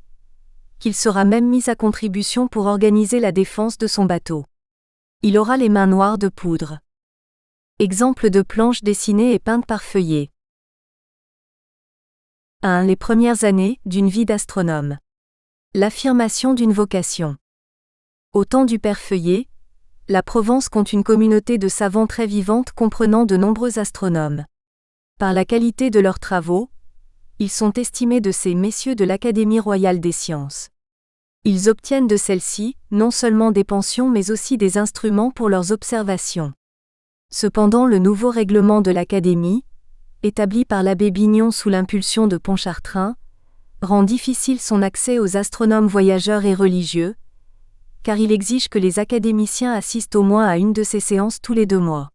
qu'il sera même mis à contribution pour organiser la défense de son bateau. Il aura les mains noires de poudre. Exemple de planches dessinées et peintes par Feuillet. 1. Les premières années d'une vie d'astronome. L'affirmation d'une vocation. Au temps du père Feuillet, la Provence compte une communauté de savants très vivante comprenant de nombreux astronomes. Par la qualité de leurs travaux, ils sont estimés de ces messieurs de l'Académie royale des sciences. Ils obtiennent de celle-ci, non seulement des pensions mais aussi des instruments pour leurs observations. Cependant le nouveau règlement de l'Académie, établi par l'abbé Bignon sous l'impulsion de Pontchartrain, rend difficile son accès aux astronomes voyageurs et religieux, car il exige que les académiciens assistent au moins à une de ces séances tous les 2 mois.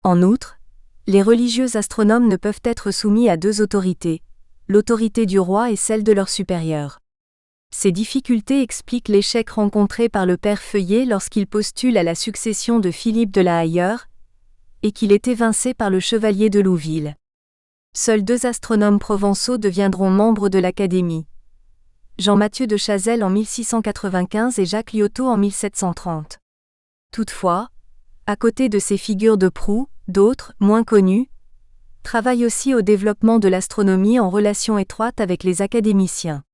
En outre, les religieux astronomes ne peuvent être soumis à 2 autorités, l'autorité du roi et celle de leur supérieur. Ces difficultés expliquent l'échec rencontré par le père Feuillet lorsqu'il postule à la succession de Philippe de la Hayeure, et qu'il est évincé par le chevalier de Louville. Seuls 2 astronomes provençaux deviendront membres de l'Académie. Jean-Mathieu de Chazelles en 1695 et Jacques Liottot en 1730. Toutefois, à côté de ces figures de proue, d'autres, moins connues, travaillent aussi au développement de l'astronomie en relation étroite avec les académiciens.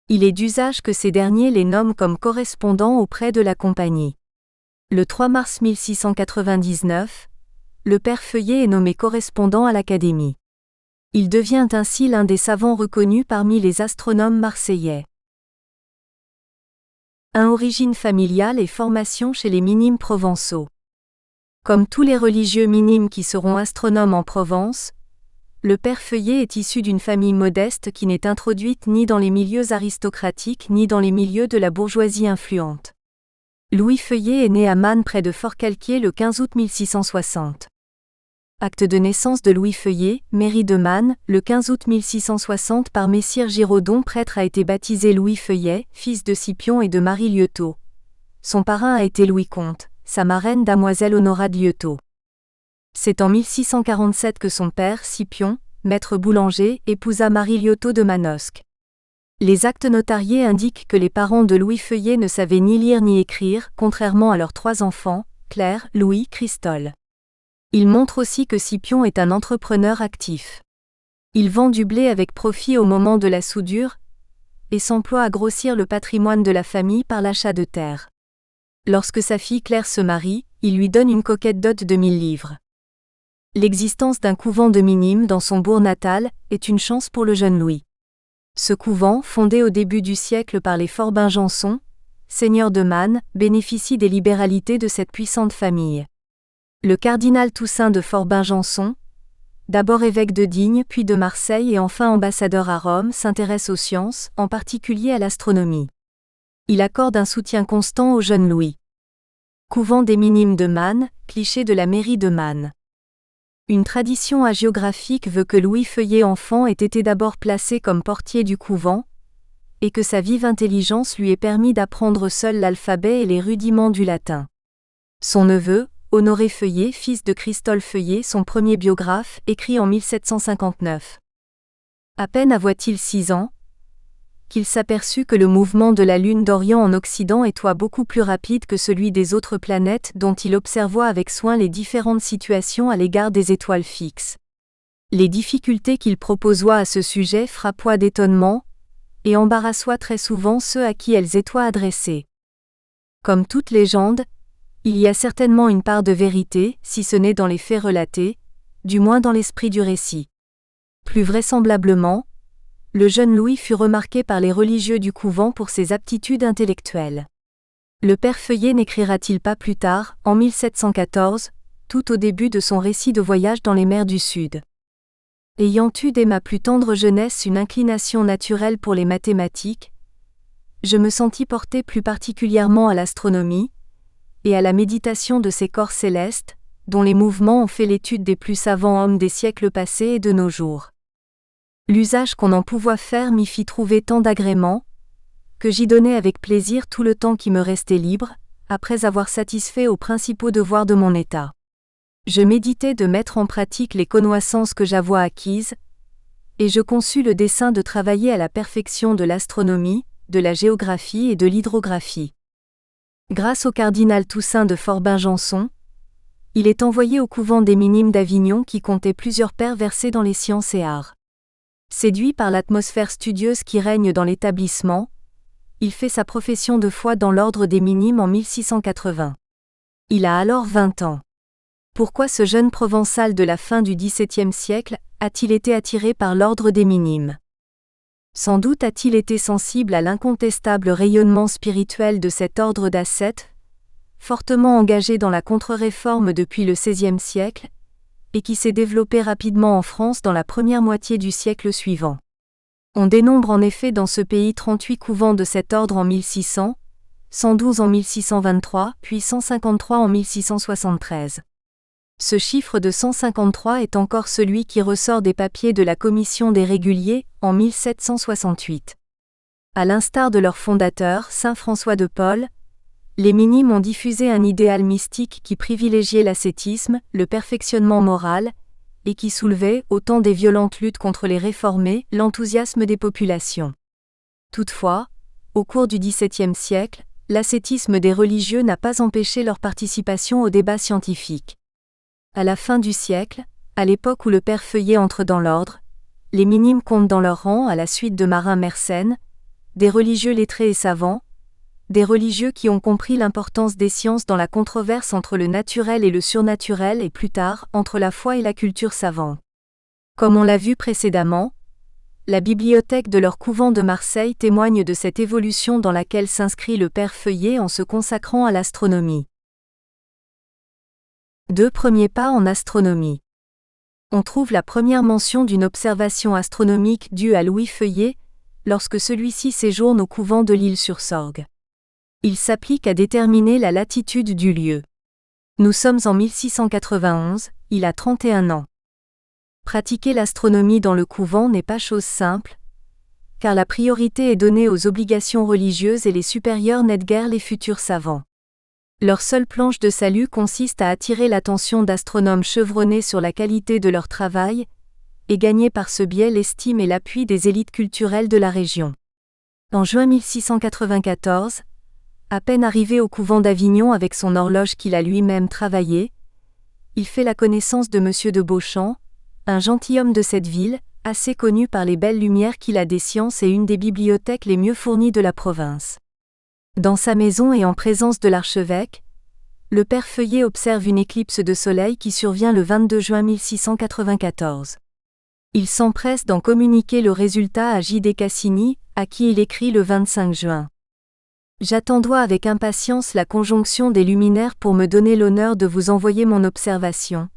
Il est d'usage que ces derniers les nomment comme correspondants auprès de la Compagnie. Le 3 mars 1699, le père Feuillet est nommé correspondant à l'Académie. Il devient ainsi l'un des savants reconnus parmi les astronomes marseillais. 1. Origine familiale et formation chez les minimes provençaux. Comme tous les religieux minimes qui seront astronomes en Provence, le père Feuillet est issu d'une famille modeste qui n'est introduite ni dans les milieux aristocratiques ni dans les milieux de la bourgeoisie influente. Louis Feuillet est né à Mannes près de Forcalquier le 15 août 1660. Acte de naissance de Louis Feuillet, mairie de Mannes, le 15 août 1660 par Messire Giraudon prêtre a été baptisé Louis Feuillet, fils de Scipion et de Marie Liottot. Son parrain a été Louis Comte, sa marraine Damoiselle Honorade Liottot. C'est en 1647 que son père, Scipion, maître boulanger, épousa Marie Liottot de Manosque. Les actes notariés indiquent que les parents de Louis Feuillet ne savaient ni lire ni écrire, contrairement à leurs 3 enfants, Claire, Louis, Christol. Il montre aussi que Scipion est un entrepreneur actif. Il vend du blé avec profit au moment de la soudure et s'emploie à grossir le patrimoine de la famille par l'achat de terres. Lorsque sa fille Claire se marie, il lui donne une coquette dot de 1000 livres. L'existence d'un couvent de minimes dans son bourg natal est une chance pour le jeune Louis. Ce couvent, fondé au début du siècle par les Forbin-Janson, seigneurs de Mannes, bénéficie des libéralités de cette puissante famille. Le cardinal Toussaint de Forbin-Janson, d'abord évêque de Digne puis de Marseille et enfin ambassadeur à Rome, s'intéresse aux sciences, en particulier à l'astronomie. Il accorde un soutien constant au jeune Louis. Couvent des minimes de Mannes, cliché de la mairie de Mannes. Une tradition hagiographique veut que Louis Feuillet enfant ait été d'abord placé comme portier du couvent, et que sa vive intelligence lui ait permis d'apprendre seul l'alphabet et les rudiments du latin. Son neveu, Honoré Feuillet, fils de Christol Feuillet, son premier biographe, écrit en 1759. À peine avoit-il 6 ans, qu'il s'aperçut que le mouvement de la Lune d'Orient en Occident était beaucoup plus rapide que celui des autres planètes dont il observa avec soin les différentes situations à l'égard des étoiles fixes. Les difficultés qu'il proposa à ce sujet frappoient d'étonnement, et embarrassoient très souvent ceux à qui elles étaient adressées. Comme toute légende, il y a certainement une part de vérité, si ce n'est dans les faits relatés, du moins dans l'esprit du récit. Plus vraisemblablement, le jeune Louis fut remarqué par les religieux du couvent pour ses aptitudes intellectuelles. Le père Feuillet n'écrira-t-il pas plus tard, en 1714, tout au début de son récit de voyage dans les mers du Sud. Ayant eu dès ma plus tendre jeunesse une inclination naturelle pour les mathématiques, je me sentis porté plus particulièrement à l'astronomie, et à la méditation de ces corps célestes, dont les mouvements ont fait l'étude des plus savants hommes des siècles passés et de nos jours. L'usage qu'on en pouvait faire m'y fit trouver tant d'agrément, que j'y donnais avec plaisir tout le temps qui me restait libre, après avoir satisfait aux principaux devoirs de mon état. Je méditais de mettre en pratique les connaissances que j'avais acquises, et je conçus le dessein de travailler à la perfection de l'astronomie, de la géographie et de l'hydrographie. Grâce au cardinal Toussaint de Forbin-Janson, il est envoyé au couvent des Minimes d'Avignon qui comptait plusieurs pères versés dans les sciences et arts. Séduit par l'atmosphère studieuse qui règne dans l'établissement, il fait sa profession de foi dans l'ordre des Minimes en 1680. Il a alors 20 ans. Pourquoi ce jeune provençal de la fin du XVIIe siècle a-t-il été attiré par l'ordre des Minimes ? Sans doute a-t-il été sensible à l'incontestable rayonnement spirituel de cet ordre d'ascètes, fortement engagé dans la contre-réforme depuis le XVIe siècle, et qui s'est développé rapidement en France dans la première moitié du siècle suivant. On dénombre en effet dans ce pays 38 couvents de cet ordre en 1600, 112 en 1623, puis 153 en 1673. Ce chiffre de 153 est encore celui qui ressort des papiers de la Commission des Réguliers, en 1768. À l'instar de leur fondateur, saint François de Paule, les Minimes ont diffusé un idéal mystique qui privilégiait l'ascétisme, le perfectionnement moral, et qui soulevait, au temps des violentes luttes contre les réformés, l'enthousiasme des populations. Toutefois, au cours du XVIIe siècle, l'ascétisme des religieux n'a pas empêché leur participation au débat scientifique. À la fin du siècle, à l'époque où le père Feuillet entre dans l'ordre, les Minimes comptent dans leur rang, à la suite de marins mécènes, des religieux lettrés et savants, des religieux qui ont compris l'importance des sciences dans la controverse entre le naturel et le surnaturel et plus tard, entre la foi et la culture savante. Comme on l'a vu précédemment, la bibliothèque de leur couvent de Marseille témoigne de cette évolution dans laquelle s'inscrit le père Feuillet en se consacrant à l'astronomie. 2 premiers pas en astronomie. On trouve la première mention d'une observation astronomique due à Louis Feuillet, lorsque celui-ci séjourne au couvent de l'Île-sur-Sorgue. Il s'applique à déterminer la latitude du lieu. Nous sommes en 1691, il a 31 ans. Pratiquer l'astronomie dans le couvent n'est pas chose simple, car la priorité est donnée aux obligations religieuses et les supérieurs n'aident guère les futurs savants. Leur seule planche de salut consiste à attirer l'attention d'astronomes chevronnés sur la qualité de leur travail, et gagner par ce biais l'estime et l'appui des élites culturelles de la région. En juin 1694, à peine arrivé au couvent d'Avignon avec son horloge qu'il a lui-même travaillée, il fait la connaissance de M. de Beauchamp, un gentilhomme de cette ville, assez connu par les belles lumières qu'il a des sciences et une des bibliothèques les mieux fournies de la province. Dans sa maison et en présence de l'archevêque, le père Feuillet observe une éclipse de soleil qui survient le 22 juin 1694. Il s'empresse d'en communiquer le résultat à J. D. Cassini, à qui il écrit le 25 juin. J'attendois avec impatience la conjonction des luminaires pour me donner l'honneur de vous envoyer mon observation.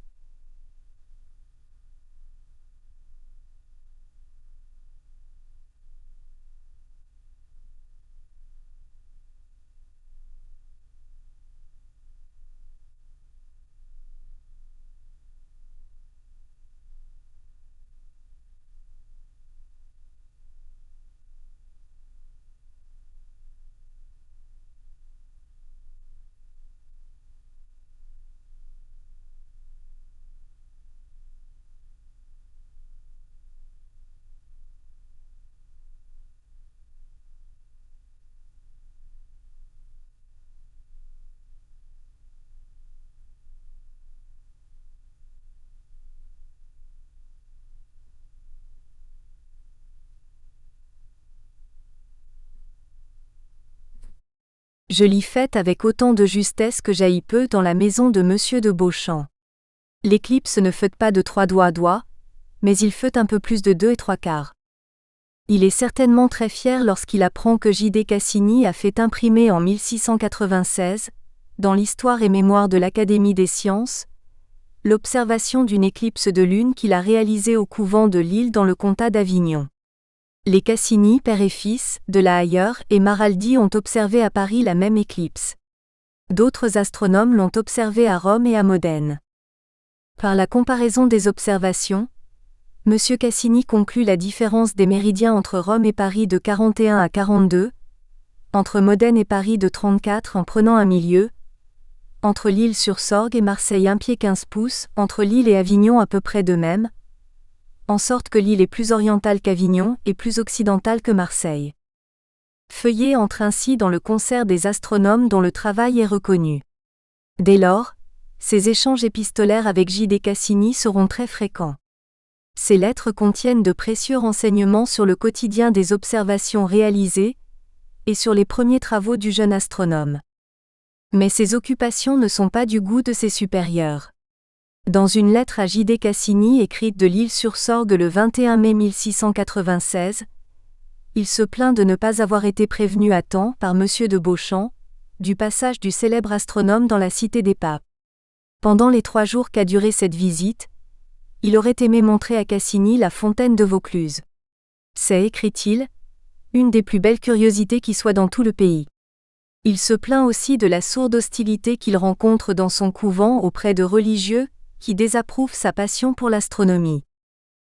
Je l'y faite avec autant de justesse que jaillit peu dans la maison de M. de Beauchamp. L'éclipse ne feut pas de 3 doigts, mais il feut un peu plus de 2 3/4. Il est certainement très fier lorsqu'il apprend que J. D. Cassini a fait imprimer en 1696, dans l'Histoire et Mémoire de l'Académie des Sciences, l'observation d'une éclipse de lune qu'il a réalisée au couvent de Lille dans le comtat d'Avignon. Les Cassini, père et fils, de La Hayer et Maraldi ont observé à Paris la même éclipse. D'autres astronomes l'ont observée à Rome et à Modène. Par la comparaison des observations, M. Cassini conclut la différence des méridiens entre Rome et Paris de 41 à 42, entre Modène et Paris de 34 en prenant un milieu, entre Lille-sur-Sorgue et Marseille 1 pied 15 pouces, entre Lille et Avignon à peu près de même, en sorte que Lille est plus orientale qu'Avignon et plus occidentale que Marseille. Feuillet entre ainsi dans le concert des astronomes dont le travail est reconnu. Dès lors, ces échanges épistolaires avec J.D. Cassini seront très fréquents. Ces lettres contiennent de précieux renseignements sur le quotidien des observations réalisées et sur les premiers travaux du jeune astronome. Mais ces occupations ne sont pas du goût de ses supérieurs. Dans une lettre à J.D. Cassini écrite de Lille-sur-Sorgue le 21 mai 1696, il se plaint de ne pas avoir été prévenu à temps par M. de Beauchamp du passage du célèbre astronome dans la Cité des Papes. Pendant les 3 jours qu'a duré cette visite, il aurait aimé montrer à Cassini la fontaine de Vaucluse. C'est, écrit-il, une des plus belles curiosités qui soit dans tout le pays. Il se plaint aussi de la sourde hostilité qu'il rencontre dans son couvent auprès de religieux qui désapprouvent sa passion pour l'astronomie.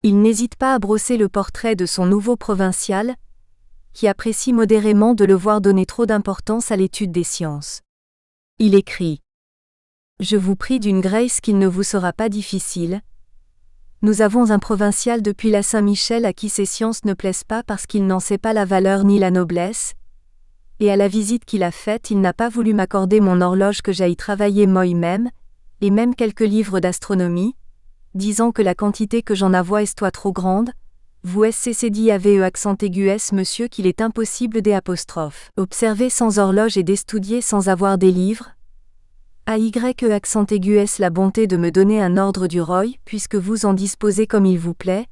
Il n'hésite pas à brosser le portrait de son nouveau provincial, qui apprécie modérément de le voir donner trop d'importance à l'étude des sciences. Il écrit : « Je vous prie d'une grâce qu'il ne vous sera pas difficile. Nous avons un provincial depuis la Saint-Michel à qui ces sciences ne plaisent pas parce qu'il n'en sait pas la valeur ni la noblesse, et à la visite qu'il a faite il n'a pas voulu m'accorder mon horloge que j'aille travailler moi-même, et même quelques livres d'astronomie, disant que la quantité que j'en avois est trop grande, vous SCCD avez accent aigu monsieur qu'il est impossible des apostrophes. Observer sans horloge et d'estudier sans avoir des livres. AY accent aigu la bonté de me donner un ordre du roi, puisque vous en disposez comme il vous plaît,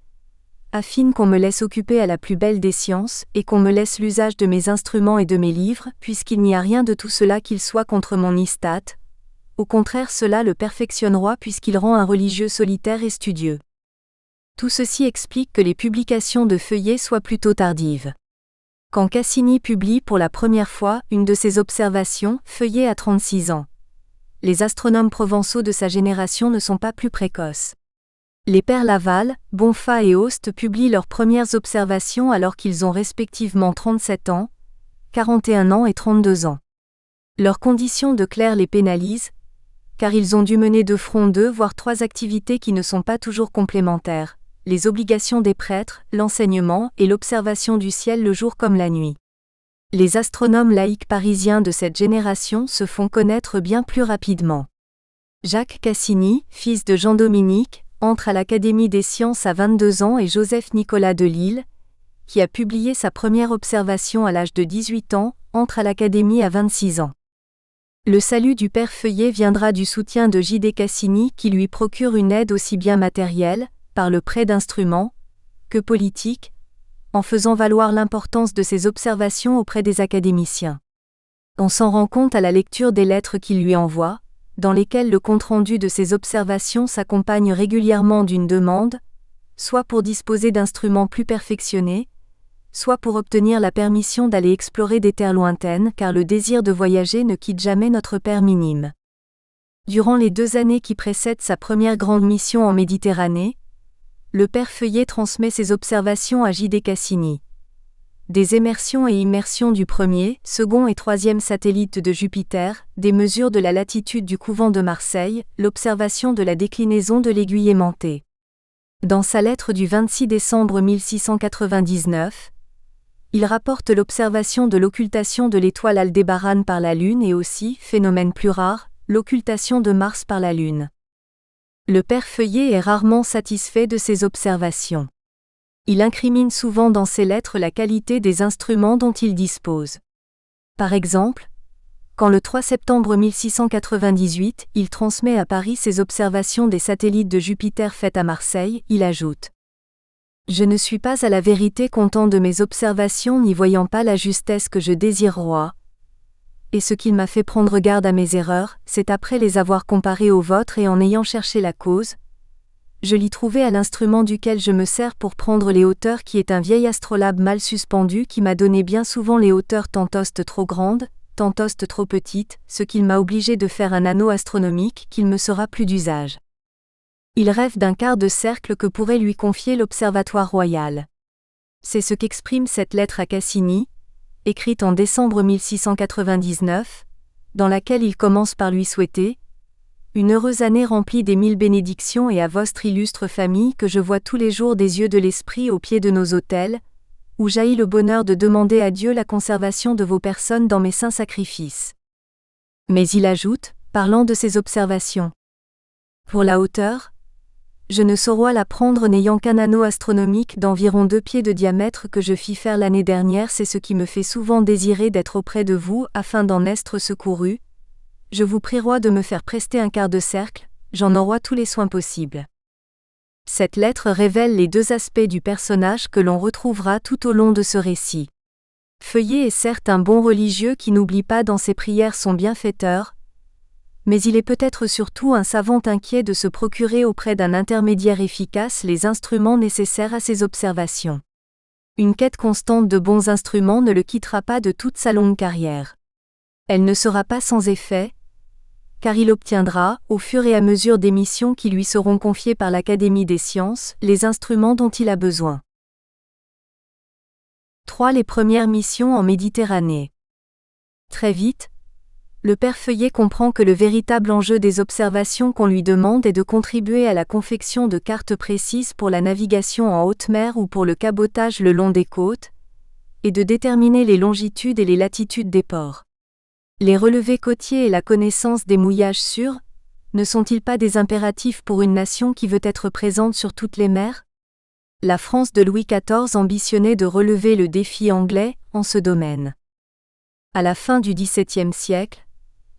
afin qu'on me laisse occuper à la plus belle des sciences, et qu'on me laisse l'usage de mes instruments et de mes livres, puisqu'il n'y a rien de tout cela qu'il soit contre mon istat. Au contraire cela le perfectionnera puisqu'il rend un religieux solitaire et studieux. Tout ceci explique que les publications de Feuillet soient plutôt tardives. Quand Cassini publie pour la première fois une de ses observations, Feuillet a 36 ans. Les astronomes provençaux de sa génération ne sont pas plus précoces. Les pères Laval, Bonfa et Hoste publient leurs premières observations alors qu'ils ont respectivement 37 ans, 41 ans et 32 ans. Leurs conditions de clerc les pénalisent, car ils ont dû mener de front 2 voire 3 activités qui ne sont pas toujours complémentaires, les obligations des prêtres, l'enseignement et l'observation du ciel le jour comme la nuit. Les astronomes laïcs parisiens de cette génération se font connaître bien plus rapidement. Jacques Cassini, fils de Jean-Dominique, entre à l'Académie des sciences à 22 ans et Joseph-Nicolas de Lille, qui a publié sa première observation à l'âge de 18 ans, entre à l'Académie à 26 ans. Le salut du père Feuillet viendra du soutien de J.D. Cassini qui lui procure une aide aussi bien matérielle, par le prêt d'instruments, que politique, en faisant valoir l'importance de ses observations auprès des académiciens. On s'en rend compte à la lecture des lettres qu'il lui envoie, dans lesquelles le compte-rendu de ses observations s'accompagne régulièrement d'une demande, soit pour disposer d'instruments plus perfectionnés, soit pour obtenir la permission d'aller explorer des terres lointaines car le désir de voyager ne quitte jamais notre père minime. Durant les 2 années qui précèdent sa première grande mission en Méditerranée, le père Feuillet transmet ses observations à J.D. Cassini. Des émersions et immersions du premier, second et troisième satellite de Jupiter, des mesures de la latitude du couvent de Marseille, l'observation de la déclinaison de l'aiguille aimantée. Dans sa lettre du 26 décembre 1699, il rapporte l'observation de l'occultation de l'étoile Aldébaran par la Lune et aussi, phénomène plus rare, l'occultation de Mars par la Lune. Le père Feuillet est rarement satisfait de ces observations. Il incrimine souvent dans ses lettres la qualité des instruments dont il dispose. Par exemple, quand le 3 septembre 1698, il transmet à Paris ses observations des satellites de Jupiter faites à Marseille, il ajoute : « Je ne suis pas à la vérité content de mes observations n'y voyant pas la justesse que je désire roi. Et ce qu'il m'a fait prendre garde à mes erreurs, c'est après les avoir comparées aux vôtres et en ayant cherché la cause, je l'y trouvai à l'instrument duquel je me sers pour prendre les hauteurs qui est un vieil astrolabe mal suspendu qui m'a donné bien souvent les hauteurs tantost trop grandes, tantost trop petites, ce qu'il m'a obligé de faire un anneau astronomique qu'il me sera plus d'usage. Il rêve d'un quart de cercle que pourrait lui confier l'Observatoire royal. C'est ce qu'exprime cette lettre à Cassini, écrite en décembre 1699, dans laquelle il commence par lui souhaiter « Une heureuse année remplie des 1000 bénédictions et à votre illustre famille que je vois tous les jours des yeux de l'esprit au pied de nos autels, où jaillit le bonheur de demander à Dieu la conservation de vos personnes dans mes saints sacrifices. » Mais il ajoute, parlant de ses observations. Pour la hauteur, je ne saurais la prendre n'ayant qu'un anneau astronomique d'environ 2 pieds de diamètre que je fis faire l'année dernière, c'est ce qui me fait souvent désirer d'être auprès de vous afin d'en être secouru. Je vous prierai de me faire prester un quart de cercle, j'en aurai tous les soins possibles. Cette lettre révèle les deux aspects du personnage que l'on retrouvera tout au long de ce récit. Feuillet est certes un bon religieux qui n'oublie pas dans ses prières son bienfaiteur, mais il est peut-être surtout un savant inquiet de se procurer auprès d'un intermédiaire efficace les instruments nécessaires à ses observations. Une quête constante de bons instruments ne le quittera pas de toute sa longue carrière. Elle ne sera pas sans effet, car il obtiendra, au fur et à mesure des missions qui lui seront confiées par l'Académie des sciences, les instruments dont il a besoin. 3. Les premières missions en Méditerranée. Très vite, le père Feuillet comprend que le véritable enjeu des observations qu'on lui demande est de contribuer à la confection de cartes précises pour la navigation en haute mer ou pour le cabotage le long des côtes, et de déterminer les longitudes et les latitudes des ports. Les relevés côtiers et la connaissance des mouillages sûrs, ne sont-ils pas des impératifs pour une nation qui veut être présente sur toutes les mers ? La France de Louis XIV ambitionnait de relever le défi anglais en ce domaine. À la fin du XVIIe siècle,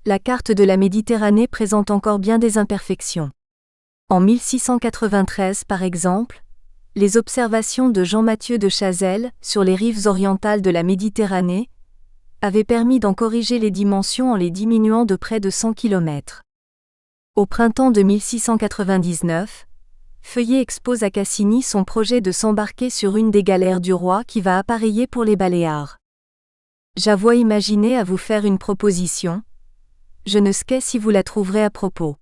la carte de la Méditerranée présente encore bien des imperfections. En 1693 par exemple, les observations de Jean-Mathieu de Chazelles sur les rives orientales de la Méditerranée avaient permis d'en corriger les dimensions en les diminuant de près de 100 km. Au printemps de 1699, Feuillet expose à Cassini son projet de s'embarquer sur une des galères du roi qui va appareiller pour les Baléares. « J'avois imaginer à vous faire une proposition. Je ne sais si vous la trouverez à propos.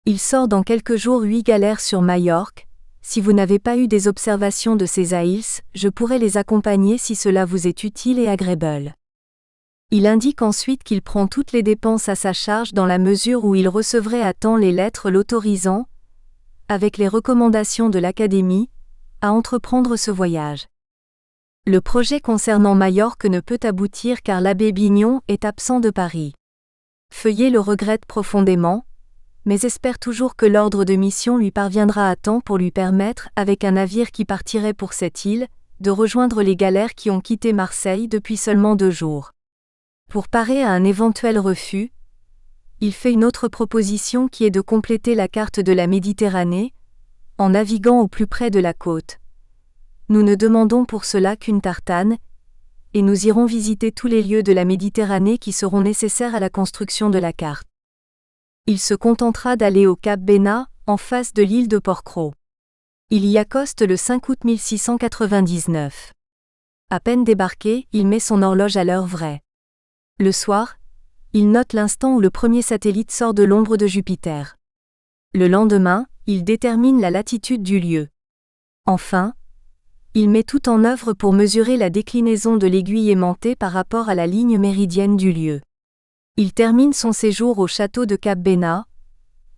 Il sort dans quelques jours 8 galères sur Majorque. Si vous n'avez pas eu des observations de ces îles, je pourrais les accompagner si cela vous est utile et agréable. » Il indique ensuite qu'il prend toutes les dépenses à sa charge dans la mesure où il recevrait à temps les lettres l'autorisant, avec les recommandations de l'Académie, à entreprendre ce voyage. Le projet concernant Majorque ne peut aboutir car l'abbé Bignon est absent de Paris. Feuillet le regrette profondément, mais espère toujours que l'ordre de mission lui parviendra à temps pour lui permettre, avec un navire qui partirait pour cette île, de rejoindre les galères qui ont quitté Marseille depuis seulement 2 jours. Pour parer à un éventuel refus, il fait une autre proposition qui est de compléter la carte de la Méditerranée, en naviguant au plus près de la côte. Nous ne demandons pour cela qu'une tartane, et nous irons visiter tous les lieux de la Méditerranée qui seront nécessaires à la construction de la carte. Il se contentera d'aller au Cap Bénat, en face de l'île de Porquerolles. Il y accoste le 5 août 1699. À peine débarqué, il met son horloge à l'heure vraie. Le soir, il note l'instant où le premier satellite sort de l'ombre de Jupiter. Le lendemain, il détermine la latitude du lieu. Enfin, il met tout en œuvre pour mesurer la déclinaison de l'aiguille aimantée par rapport à la ligne méridienne du lieu. Il termine son séjour au château de Cap Bénat,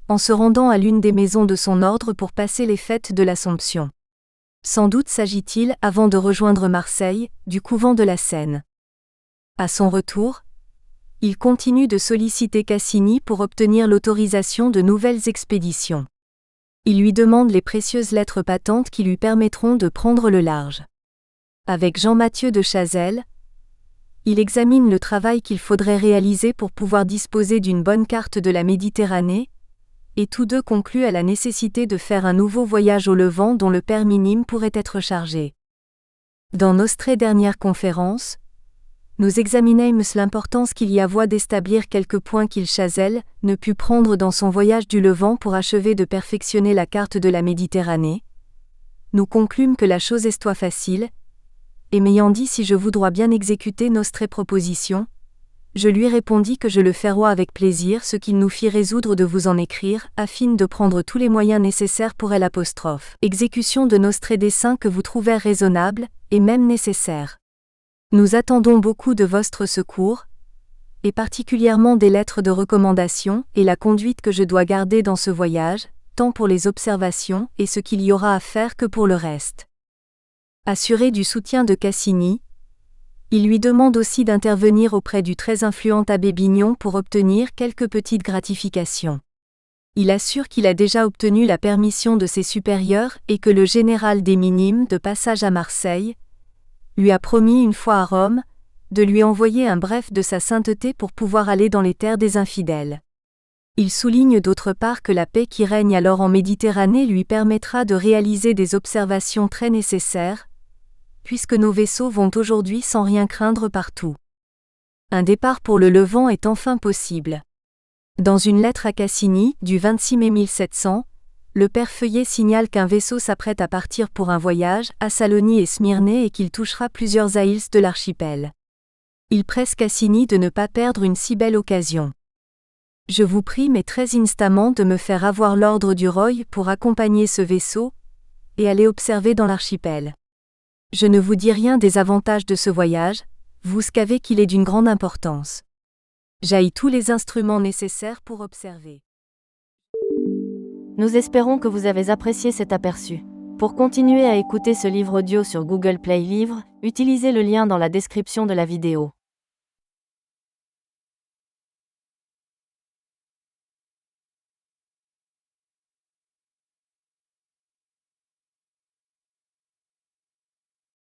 en se rendant à l'une des maisons de son ordre pour passer les fêtes de l'Assomption. Sans doute s'agit-il, avant de rejoindre Marseille, du couvent de la Seine. À son retour, il continue de solliciter Cassini pour obtenir l'autorisation de nouvelles expéditions. Il lui demande les précieuses lettres patentes qui lui permettront de prendre le large. Avec Jean-Mathieu de Chazelles, il examine le travail qu'il faudrait réaliser pour pouvoir disposer d'une bonne carte de la Méditerranée, et tous deux concluent à la nécessité de faire un nouveau voyage au Levant dont le père minime pourrait être chargé. Dans nos très dernières conférences, nous examinâmes l'importance qu'il y avoit d'établir quelques points qu'il Chazelles ne put prendre dans son voyage du Levant pour achever de perfectionner la carte de la Méditerranée. Nous conclûmes que la chose est facile, et m'ayant dit si je voudrais bien exécuter nos propositions, Je lui répondis que je le ferais avec plaisir, ce qui nous fit résoudre de vous en écrire, afin de prendre tous les moyens nécessaires pour elle. Exécution de nostres desseins que vous trouvez raisonnables, et même nécessaires. Nous attendons beaucoup de votre secours, et particulièrement des lettres de recommandation, et la conduite que je dois garder dans ce voyage, tant pour les observations et ce qu'il y aura à faire que pour le reste. Assuré du soutien de Cassini, il lui demande aussi d'intervenir auprès du très influent abbé Bignon pour obtenir quelques petites gratifications. Il assure qu'il a déjà obtenu la permission de ses supérieurs et que le général des Minimes, de passage à Marseille, lui a promis une fois à Rome, de lui envoyer un bref de sa sainteté pour pouvoir aller dans les terres des infidèles. Il souligne d'autre part que la paix qui règne alors en Méditerranée lui permettra de réaliser des observations très nécessaires, puisque nos vaisseaux vont aujourd'hui sans rien craindre partout. Un départ pour le Levant est enfin possible. Dans une lettre à Cassini, du 26 mai 1700, le père Feuillet signale qu'un vaisseau s'apprête à partir pour un voyage à Salonie et Smyrnée et qu'il touchera plusieurs îles de l'archipel. Il presse Cassini de ne pas perdre une si belle occasion. Je vous prie mais très instamment de me faire avoir l'ordre du Roy pour accompagner ce vaisseau, et aller observer dans l'archipel. Je ne vous dis rien des avantages de ce voyage, vous savez qu'il est d'une grande importance. J'ai tous les instruments nécessaires pour observer. Nous espérons que vous avez apprécié cet aperçu. Pour continuer à écouter ce livre audio sur Google Play Livres, utilisez le lien dans la description de la vidéo.